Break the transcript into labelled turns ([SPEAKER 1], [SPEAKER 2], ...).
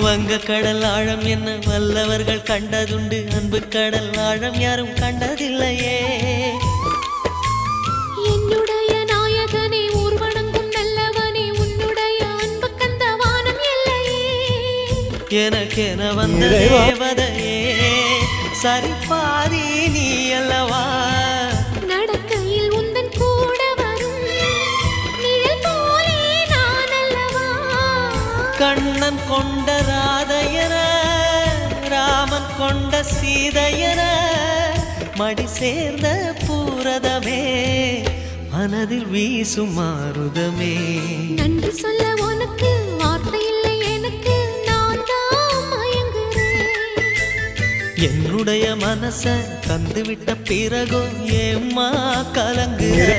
[SPEAKER 1] வங்க கடல் ஆழம் என்ன வல்லவர்கள் கண்டதுண்டு, அன்பு கடல் ஆழம் யாரும் கண்டதில்லையே.
[SPEAKER 2] என்னுடைய நாயகனே ஊர்வணங்கும் நல்லவனே, உன்னுடைய அன்பு கந்த வானம் எல்லையே.
[SPEAKER 1] எனக்கென வந்த தேவதையே சரிபாதி நீ அல்லவா.
[SPEAKER 2] நடக்கையில் உந்தன் கூட வரும் நிழல் போலே நான் அல்லவா.
[SPEAKER 1] கண்ணன் கொண்ட ராதையர ராமன் கொண்ட சீதையர மடி சேர்ந்த பூரதமே மனதில் வீசும் மாருதமே.
[SPEAKER 2] நன்றி சொல்ல உனக்கு வார்த்தை இல்லை எனக்கு, நான் தான் மயங்குறேன்.
[SPEAKER 1] என்னுடைய மனச தந்துவிட்ட பிறகும் ஏம்மா கலங்குற.